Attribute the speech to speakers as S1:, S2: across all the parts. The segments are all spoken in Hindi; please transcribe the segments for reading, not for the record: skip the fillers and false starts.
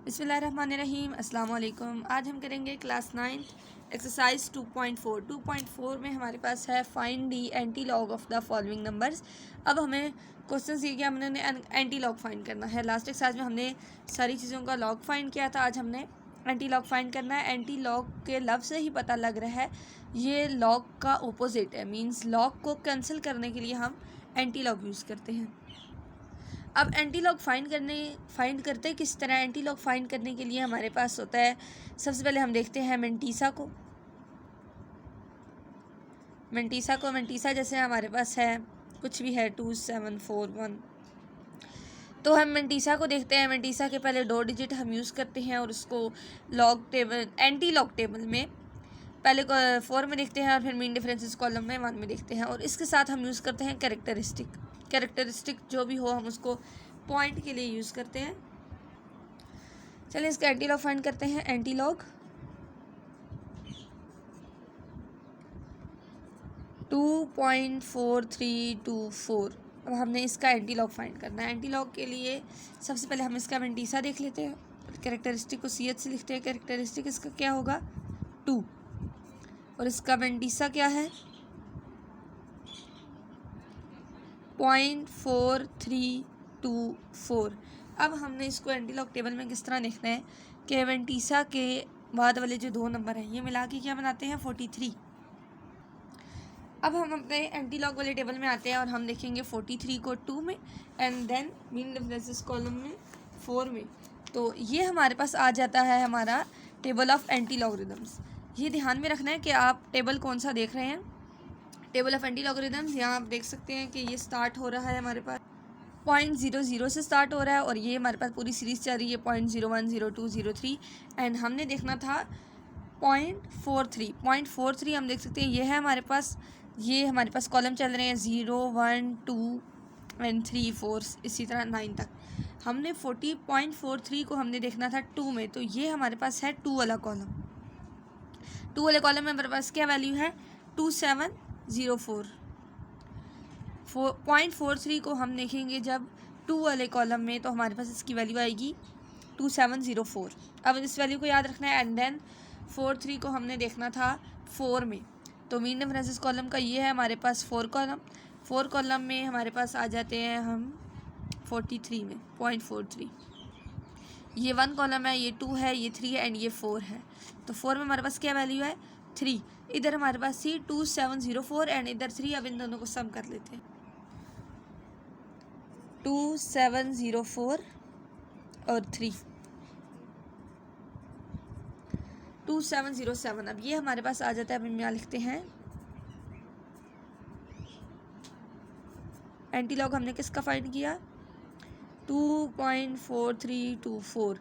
S1: बिस्मिल्लाहिर्रहमानिर्रहीम। अस्सलाम वालेकुम। आज हम करेंगे क्लास 9 एक्सरसाइज 2.4। 2.4 में हमारे पास है find the anti log of the following numbers. अब हमें क्वेश्चन ये कि हमने एंटी लॉग फाइंड करना है। लास्ट एक्सरसाइज में हमने सारी चीज़ों का लॉग फाइंड किया था, आज हमने एंटी लॉग फाइंड करना है। एंटी लॉग के लफ्ज़ से ही पता लग रहा है ये लॉग का ओपोजिट है, मीन्स लॉग को कैंसिल करने के लिए हम एंटी लॉग यूज़ करते हैं। अब एंटी लॉग फाइंड करते किस तरह। एंटी लॉग फाइंड करने के लिए हमारे पास होता है, सबसे पहले हम देखते हैं मेंटीसा को। मेंटीसा जैसे हमारे पास है, कुछ भी है 2741, तो हम मेंटीसा को देखते हैं। मेंटीसा के पहले 2 डिजिट हम यूज़ करते हैं और उसको log table, anti log table में पहले 4 में देखते हैं और फिर मीन डिफरेंसेस कॉलम में 1 में देखते हैं। और इसके साथ हम यूज़ करते हैं कैरेक्टरिस्टिक जो भी हो हम उसको पॉइंट के लिए यूज़ करते हैं। चलिए इसका एंटी लॉग फाइंड करते हैं। Anti log 2.4324। अब हमने इसका एंटी लॉग फाइंड करना है। एंटी लॉग के लिए सबसे पहले हम इसका मेंटीसा देख लेते हैं, कैरेक्टरिस्टिक को CH से लिखते हैं। कैरेक्टरिस्टिक इसका क्या होगा 2, और इसका मेंटीसा क्या है 0.4324। अब हमने इसको एंटी लॉग टेबल में किस तरह देखना है कि मेंटीसा के बाद वाले जो 2 नंबर हैं ये मिला के क्या बनाते हैं 43। अब हम अपने एंटी लॉग वाले टेबल में आते हैं और हम देखेंगे 43 को 2 में and then mean differences column में 4 में, तो ये हमारे पास आ जाता है हमारा टेबल ऑफ एंटी लॉगरिदम्स। ये ध्यान में रखना है कि आप टेबल कौन सा देख रहे हैं। टेबल ऑफ एंटी लॉगरिदम्स यहाँ आप देख सकते हैं कि ये स्टार्ट हो रहा है हमारे पास 0.00 से स्टार्ट हो रहा है और ये हमारे पास पूरी सीरीज़ चल रही है 0.01, 02, 03 एंड हमने देखना था 0.43 हम देख सकते हैं ये है हमारे पास। ये हमारे पास कॉलम चल रहे हैं 0, 1, 2 एंड 3, 4 इसी तरह 9 तक। हमने 40.43 को हमने देखना था 2 में, तो ये हमारे पास है 2 वाला कॉलम। 2 वाले कॉलम में हमारे पास क्या वैल्यू है 2704। 0.43 को हम देखेंगे जब 2 वाले कॉलम में, तो हमारे पास इसकी वैल्यू आएगी 2704। अब इस वैल्यू को याद रखना है एंड देन 43 को हमने देखना था 4 में, तो मीन डिफरेंसेस कॉलम का ये है हमारे पास 4 कॉलम में हमारे पास आ जाते हैं हम 43 में 0.43। ये 1 कॉलम है, ये 2 है, ये 3 है एंड ये 4 है, तो 4 में हमारे पास क्या वैल्यू है 3। इधर हमारे पास थी 2704 एंड इधर 3। अब इन दोनों को सम कर लेते हैं 2704 और 3 2707। अब ये हमारे पास आ जाता है। अब हम यहाँ लिखते हैं एंटी लॉग हमने किसका फाइंड किया 2.4324।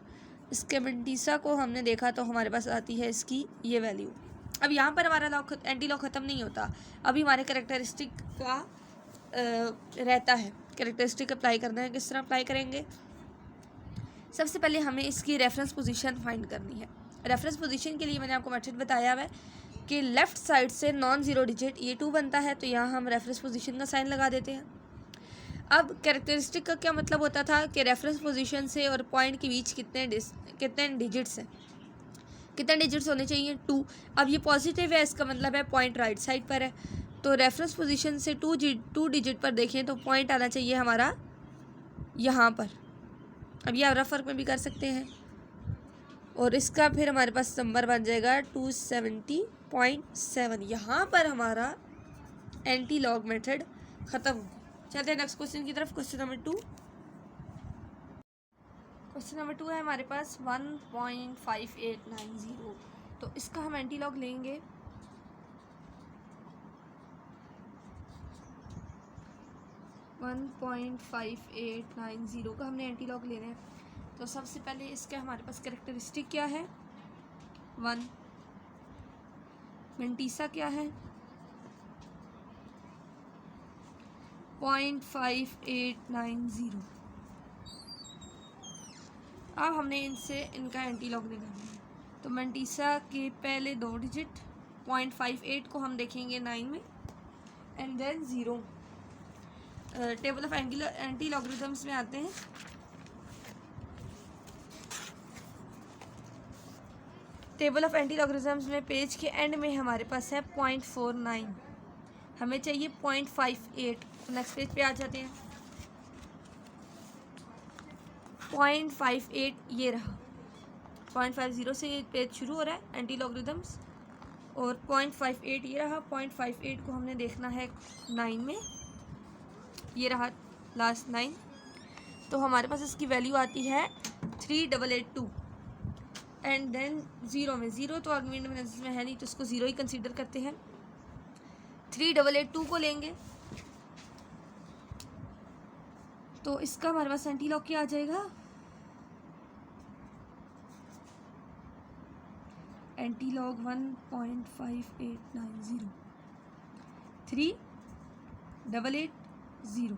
S1: इसके मेंटीसा को हमने देखा तो हमारे पास आती है इसकी ये वैल्यू। अब यहाँ पर हमारा लॉग एंटी लॉग ख़त्म नहीं होता, अभी हमारे कैरेक्टरिस्टिक का रहता है। कैरेक्टरिस्टिक अप्लाई करना है, किस तरह अप्लाई करेंगे। सबसे पहले हमें इसकी रेफरेंस पोजीशन फाइंड करनी है। रेफरेंस पोजीशन के लिए मैंने आपको मेथड बताया हुआ है कि लेफ़्ट साइड से नॉन ज़ीरो डिजिट ये 2 बनता है, तो यहाँ हम रेफरेंस पोजीशन का साइन लगा देते हैं। अब कैरेक्टरिस्टिक का क्या मतलब होता था कि रेफरेंस पोजीशन से और पॉइंट के बीच कितने डिजिट्स हैं, कितने डिजिट्स होने चाहिए 2। अब ये पॉजिटिव है, इसका मतलब है पॉइंट राइट साइड पर है, तो रेफरेंस पोजीशन से 2 डिजिट पर देखें तो पॉइंट आना चाहिए हमारा यहाँ पर। अब ये आप रफ वर्क में भी कर सकते हैं और इसका फिर हमारे पास नंबर बन जाएगा 270.7। यहाँ पर हमारा एंटी लॉग मेथड ख़त्म हो गया। चलते हैं नेक्स्ट क्वेश्चन की तरफ। क्वेश्चन नंबर 2 है हमारे पास 1.5890। तो इसका हम एंटी लॉग लेंगे 1.5890 का हमने एंटी लॉग लेना है। तो सबसे पहले इसके हमारे पास कैरेक्टरिस्टिक क्या है 1, मेंटीसा क्या है 0.5890। अब हमने इनसे इनका एंटी लॉग निकालना है। तो मेंटीसा के पहले 2 डिजिट 0.58 को हम देखेंगे 9 में and then 0। Table of anti logarithms में आते हैं टेबल ऑफ एंटी लॉगरिथम्स में पेज के एंड में हमारे पास है 0.49, हमें चाहिए 0.58। तो नेक्स्ट पेज पे आ जाते हैं। 0.58 ये रहा, 0.50 से ये पेज शुरू हो रहा है एंटी लॉगरिथम्स, और 0.58 ये रहा। 0.58 को हमने देखना है 9 में, ये रहा लास्ट 9। तो हमारे पास इसकी वैल्यू आती है 3882 एंड देन 0 में, 0 तो आर्गुमेंट में है नहीं तो उसको 0 ही कंसीडर करते हैं। 3882 को लेंगे तो इसका हमारे पास एंटी लॉग क्या आ जाएगा, एंटी लॉग 1.5890 3880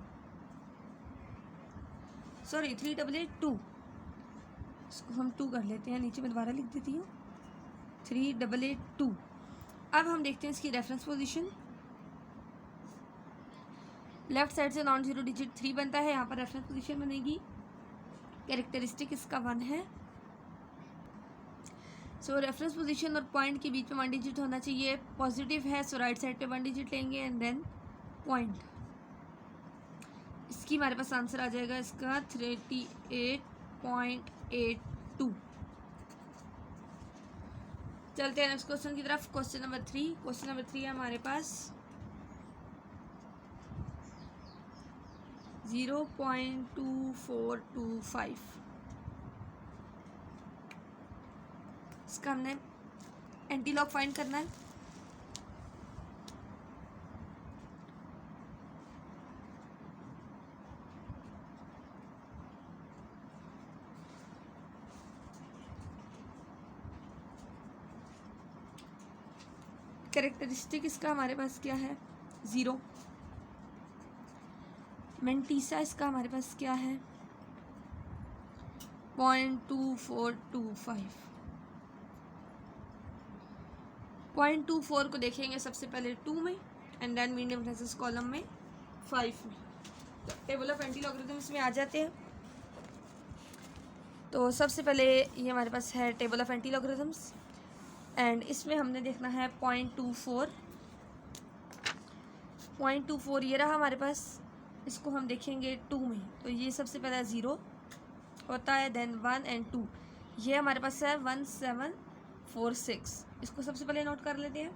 S1: सॉरी 3882, इसको हम 2 कर लेते हैं, नीचे मैं दोबारा लिख देती हूँ 3882। अब हम देखते हैं इसकी रेफरेंस पोजीशन। लेफ्ट साइड से नॉन जीरो डिजिट 3 बनता है, यहाँ पर रेफरेंस पोजीशन बनेगी। कैरेक्टरिस्टिक इसका 1 है। सो रेफरेंस पोजीशन और पॉइंट के बीच में 1 डिजिट होना चाहिए, पॉजिटिव है सो राइट साइड पे 1 डिजिट लेंगे एंड देन पॉइंट। इसकी हमारे पास आंसर आ जाएगा इसका 38.82। चलते हैं नेक्स्ट क्वेश्चन की तरफ। क्वेश्चन नंबर 3 है हमारे पास 0.2425। इसका हमने एंटी लॉग फाइंड करना है। कैरेक्टरिस्टिक इसका हमारे पास क्या है 0। मेंटीसा इसका हमारे पास क्या है 0.2425। 0.24 को देखेंगे सबसे पहले 2 में and then mean differences column में 5 में। तो टेबल ऑफ एंटी लॉगरिथम्स में आ जाते हैं। तो सबसे पहले ये हमारे पास है table of anti logarithms and इसमें हमने देखना है 0.24 ये रहा हमारे पास। इसको हम देखेंगे 2 में, तो ये सबसे पहला 0 होता है, देन 1 एंड 2। ये हमारे पास है 1746। इसको सबसे पहले नोट कर लेते हैं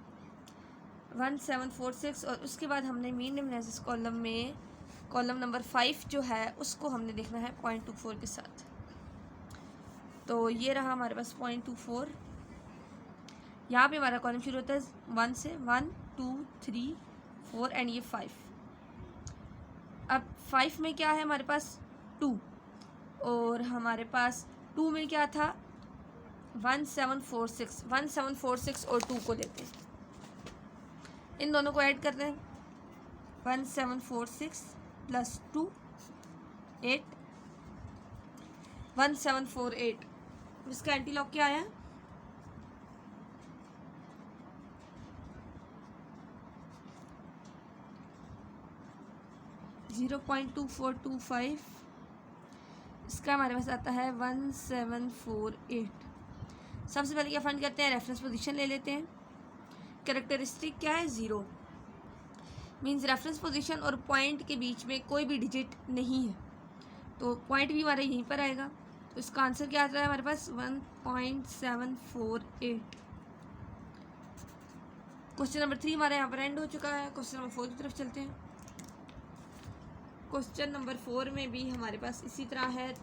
S1: 1746। और उसके बाद हमने मीन डिफरेंसेस कॉलम में कॉलम नंबर 5 जो है उसको हमने देखना है 0.24 के साथ। तो ये रहा हमारे पास 0.24। यहाँ पे हमारा कॉलम शुरू होता है 1 से, 1 2 3 4 एंड ये 5। अब 5 में क्या है हमारे पास 2, और हमारे पास 2 में क्या था 1746 और 2 को लेते हैं, इन दोनों को ऐड करते हैं 1746 प्लस 2 8 1748। इसका एंटी लॉग क्या आया 0.2425। इसका हमारे पास आता है 1748। सबसे पहले क्या फाइंड करते हैं रेफरेंस पोजीशन ले लेते हैं। कैरेक्टरिस्टिक क्या है 0, मींस रेफरेंस पोजीशन और पॉइंट के बीच में कोई भी डिजिट नहीं है, तो पॉइंट भी हमारा यहीं पर आएगा। तो इसका आंसर क्या आता है हमारे पास 1.748। क्वेश्चन नंबर 3 हमारा यहाँ पर एंड हो चुका है। क्वेश्चन नंबर 4 की तरफ चलते हैं। क्वेश्चन नंबर 4 में भी हमारे पास इसी तरह है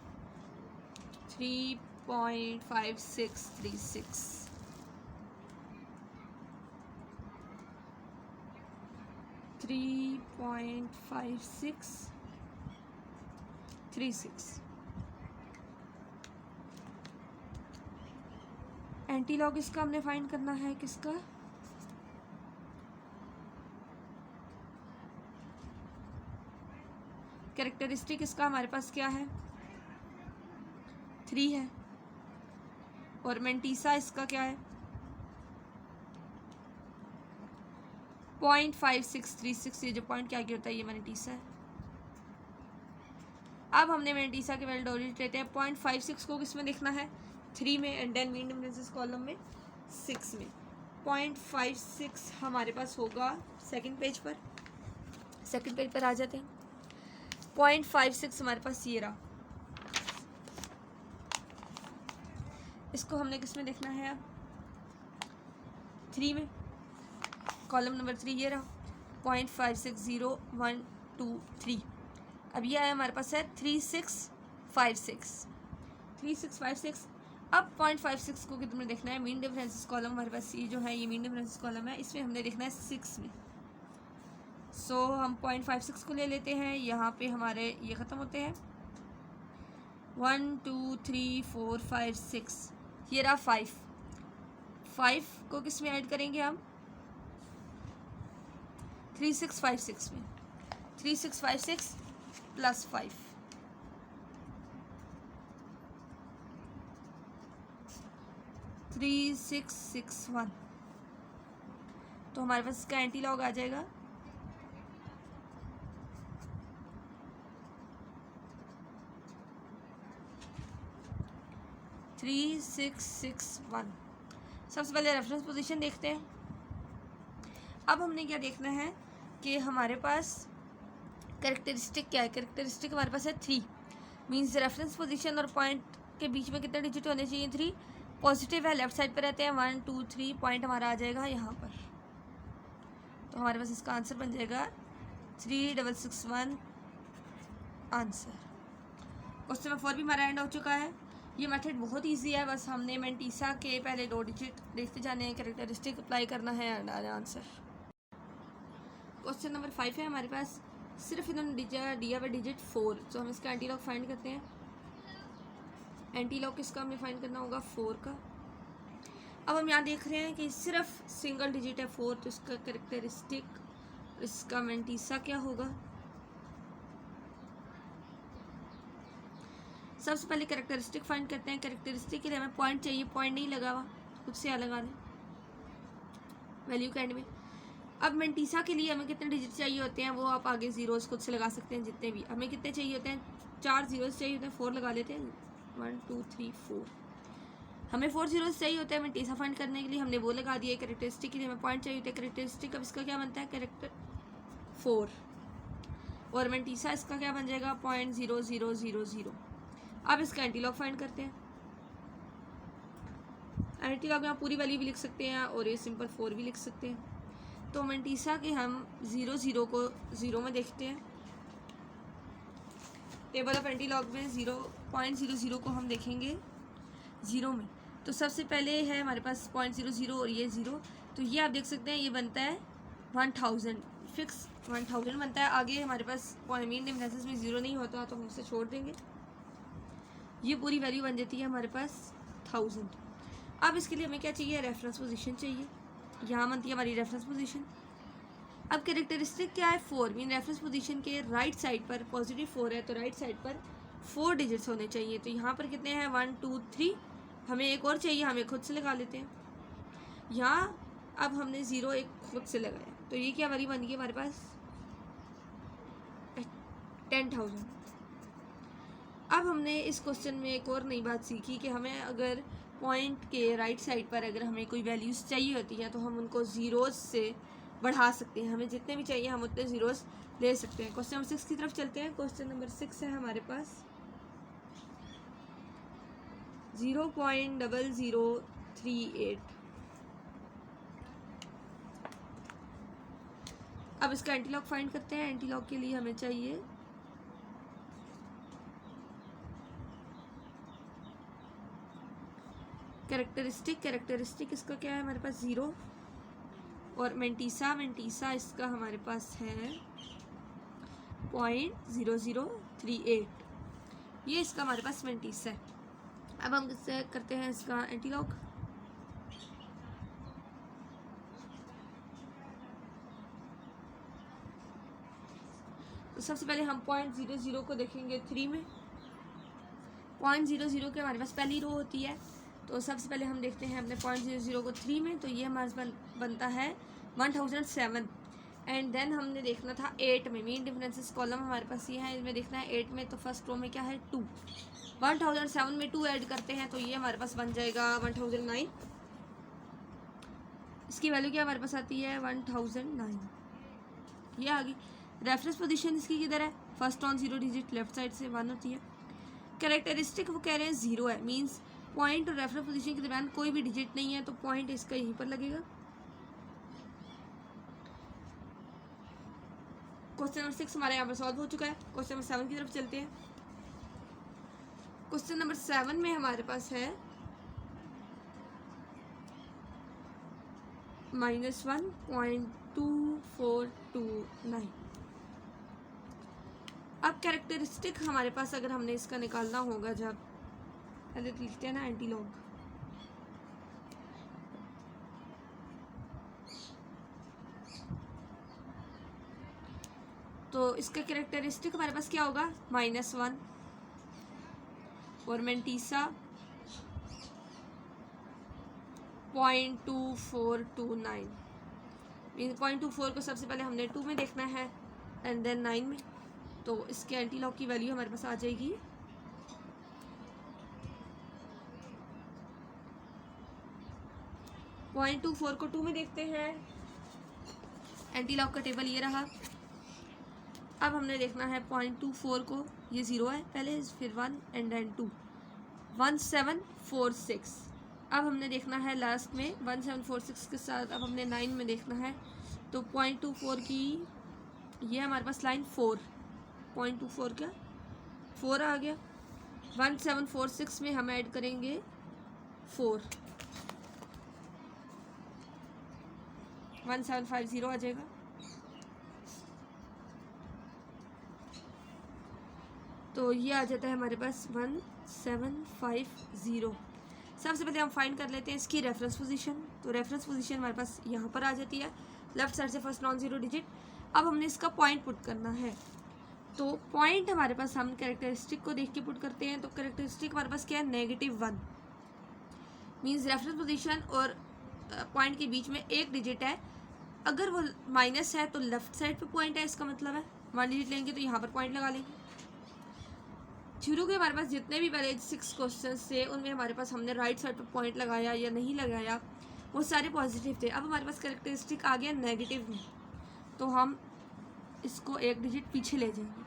S1: 3.5636। एंटी लॉग इसका हमने फाइंड करना है किसका कैरेक्टरिस्टिक इसका हमारे पास क्या है 3 है, और मेंटीसा इसका क्या है 0.5636। ये जो पॉइंट क्या होता है ये मेंटीसा है। अब हमने मेंटीसा के वैल्यू लेते हैं 0.56 को किस में देखना है 3 में and then mean differences column में 6 में 0.56 हमारे पास होगा सेकंड पेज पर। सेकंड पेज पर आ जाते हैं। 0.56 हमारे पास ये रहा। इसको हमने किस में देखना है? अब 3 में, कॉलम नंबर 3 ये रहा 0.560123। अब ये आया हमारे पास है 3656। अब 0.56 को कितने में देखना है? मीन डिफरेंसेस कॉलम हमारे पास ये जो है, ये मीन डिफरेंसेस कॉलम है, इसमें हमने देखना है 6 में। सो हम 0.56 को ले लेते हैं। यहाँ पे हमारे ये ख़त्म होते हैं 1 2 3 4 5 6। ये रहा 5 को किस में ऐड करेंगे हम? 3656 में। 3656 प्लस 5 3661। तो हमारे पास इसका एंटी लॉग आ जाएगा 3661। सबसे पहले रेफरेंस पोजीशन देखते हैं। अब हमने क्या देखना है कि हमारे पास कैरेक्टरिस्टिक क्या है। कैरेक्टरिस्टिक हमारे पास है 3, मीन्स रेफरेंस पोजीशन और पॉइंट के बीच में कितने डिजिट होने चाहिए? 3। पॉजिटिव है, लेफ्ट साइड पर रहते हैं 1 2 3, पॉइंट हमारा आ जाएगा यहाँ पर। तो हमारे पास इसका आंसर बन जाएगा 3661 आंसर। क्वेश्चन नंबर 4 भी हमारा एंड हो चुका है। ये मेथड बहुत इजी है, बस हमने मेंटीसा के पहले 2 डिजिट देखते जाने हैं, कैरेक्टरिस्टिक अप्लाई करना है एंड आंसर। क्वेश्चन नंबर 5 है हमारे पास। सिर्फ इन्होंने दिया हुआ डिजिट 4, तो हम इसका एंटी लॉग फाइंड करते हैं। एंटी लॉग किसका हमें फाइंड करना होगा? 4 का। अब हम यहाँ देख रहे हैं कि सिर्फ सिंगल डिजिट है 4, तो इसका कैरेक्टरिस्टिक, इसका मेंटीसा क्या होगा? सबसे पहले कैरेक्टरिस्टिक फाइंड करते हैं। कैरेक्टरिस्टिक के लिए हमें पॉइंट चाहिए, पॉइंट नहीं लगा हुआ, खुद से लगा लें वैल्यू के एंड में। अब मेंटीसा के लिए हमें कितने डिजिट चाहिए होते हैं? वो आप आगे जीरोस खुद से लगा सकते हैं, जितने भी। हमें कितने चाहिए होते हैं? 4 जीरोस चाहिए होते हैं, 4 लगा लेते हैं। 1 2 3 4, हमें 4 जीरोस चाहिए होते हैं मेंटीसा फाइंड करने के लिए, हमने वो लगा दिए। कैरेक्टरिस्टिक के लिए हमें पॉइंट चाहिए होते हैं। कैरेक्टरिस्टिक अब इसका क्या बनता है? कैरेक्टर 4, और मेंटीसा इसका क्या बन जाएगा? 0.0000। अब इसका एंटीलॉग फाइंड करते हैं। एंटीलॉग यहाँ पूरी वैल्यू भी लिख सकते हैं और ये सिंपल 4 भी लिख सकते हैं। तो मेंटीसा के हम 0 को 0 में देखते हैं। टेबल ऑफ एंटीलॉग में 0.00 को हम देखेंगे 0 में। तो सबसे पहले है हमारे पास 0.00 और ये 0, तो ये आप देख सकते हैं ये बनता है 1000, फिक्स 1000 बनता है। आगे हमारे पास मीन डिफरेंसेस में 0 नहीं होता, तो हम उसे छोड़ देंगे। ये पूरी वैल्यू बन जाती है हमारे पास 1000। अब इसके लिए हमें क्या चाहिए? रेफरेंस पोजीशन चाहिए। यहाँ बनती है हमारी रेफरेंस पोजीशन। अब कैरेक्टरिस्टिक क्या है? 4, मीन रेफरेंस पोजीशन के राइट साइड पर पॉजिटिव 4 है, तो राइट साइड पर 4 डिजिट्स होने चाहिए। तो यहाँ पर कितने हैं? 1 2 3, हमें एक और चाहिए, हमें खुद से लगा लेते हैं। यहाँ अब हमने 0 एक खुद से लगाया, तो ये क्या वैल्यू बन गई हमारे पास? 10,000। अब हमने इस क्वेश्चन में एक और नई बात सीखी कि हमें अगर पॉइंट के राइट साइड पर अगर हमें कोई वैल्यूज़ चाहिए होती हैं, तो हम उनको ज़ीरोज़ से बढ़ा सकते हैं। हमें जितने भी चाहिए हम उतने ज़ीरोज़ ले सकते हैं। क्वेश्चन नंबर 6 की तरफ चलते हैं। क्वेश्चन नंबर 6 है हमारे पास 0.0038। अब इसका एंटीलॉग फाइंड करते हैं। एंटीलॉग के लिए हमें चाहिए कैरेक्टरिस्टिक इसका क्या है हमारे पास? 0, और मेंटीसा इसका हमारे पास है 0.0038। ये इसका हमारे पास मेंटीसा है। अब हम किससे करते हैं इसका एंटीलॉग? तो सबसे पहले हम 0.00 को देखेंगे 3 में। 0.00 के हमारे पास पहली रो होती है, तो सबसे पहले हम देखते हैं अपने 0.00 को 3 में, तो ये हमारे पास बनता है 1007। एंड देन हमने देखना था 8 में। मीन डिफरेंसेस कॉलम हमारे पास ये है, इसमें देखना है 8 में, तो फर्स्ट रो में क्या है? 2। 1007 में 2 ऐड करते हैं, तो ये हमारे पास बन जाएगा 1009। इसकी वैल्यू क्या हमारे पास आती है 1009, ये आ गई। रेफरेंस पोजीशन इसकी किधर है, first on zero digit left side से 1 होती है। कैरेक्टरिस्टिक वो कह रहे हैं 0 है, मींस पॉइंट और रेफरेंस पोजीशन के दरमियान कोई भी डिजिट नहीं है, तो पॉइंट इसका यहीं पर लगेगा। क्वेश्चन नंबर 6 हमारे यहाँ पर सॉल्व हो चुका है। क्वेश्चन नंबर 7 की तरफ चलते हैं। क्वेश्चन नंबर 7 में हमारे पास है -1.2429। अब कैरेक्टरिस्टिक हमारे पास अगर हमने इसका निकालना होगा, जब पहले लिखते हैं ना एंटीलॉग, तो इसका कैरेक्टरिस्टिक हमारे पास क्या होगा -1 और मेंटीसा 0.2429। 0.24 को सबसे पहले हमने 2 में देखना है एंड देन 9 में, तो इसके एंटीलॉग की वैल्यू हमारे पास आ जाएगी 0.24 को 2 में देखते हैं, एंटीलॉग का टेबल ये रहा। अब हमने देखना है 0.24 को, ये 0 है पहले, फिर 1 एंड देन 2, 1746। अब हमने देखना है लास्ट में 1746 के साथ, अब हमने 9 में देखना है, तो 0.24 की ये हमारे पास लाइन 4, 0.24 का 4 आ गया। 1746 में हम ऐड करेंगे 4, 1750 आ जाएगा। तो ये आ जाता है हमारे पास 1750। सबसे पहले हम फाइंड कर लेते हैं इसकी रेफरेंस पोजीशन। तो रेफरेंस पोजीशन हमारे पास यहाँ पर आ जाती है, लेफ्ट साइड से फर्स्ट नॉन जीरो डिजिट। अब हमने इसका पॉइंट पुट करना है, तो पॉइंट हमारे पास हम कैरेक्टरिस्टिक को देख के पुट करते हैं। तो कैरेक्टरिस्टिक हमारे पास क्या है -1, मीन्स रेफरेंस पोजीशन और पॉइंट के बीच में एक डिजिट है। अगर वो माइनस है तो लेफ्ट साइड पे पॉइंट है, इसका मतलब है 1 डिजिट लेंगे तो यहाँ पर पॉइंट लगा लेंगे। शुरू के हमारे पास जितने भी पहले 6 क्वेश्चन थे उनमें हमारे पास हमने राइट साइड पे पॉइंट लगाया या नहीं लगाया, वो सारे पॉजिटिव थे। अब हमारे पास कैरेक्टरिस्टिक आ गया नेगेटिव में, तो हम इसको एक डिजिट पीछे ले जाएंगे,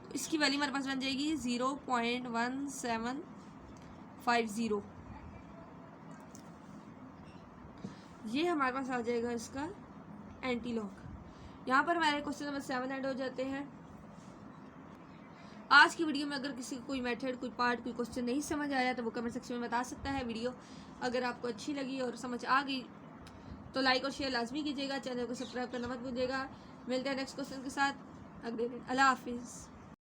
S1: तो इसकी वैल्यू हमारे पास बन जाएगी 0.1750। ये हमारे पास आ जाएगा इसका एंटीलॉग। यहाँ पर हमारे क्वेश्चन नंबर 7 ऐड हो जाते हैं। आज की वीडियो में अगर किसी को कोई मेथड, कोई पार्ट, कोई क्वेश्चन नहीं समझ आया तो वो कमेंट सेक्शन में बता सकता है। वीडियो अगर आपको अच्छी लगी और समझ आ गई तो लाइक और शेयर लाजमी कीजिएगा, चैनल को सब्सक्राइब करना मत भूलिएगा। मिलते हैं नेक्स्ट क्वेश्चन के साथ अगले दिन। अल्लाह हाफिज़।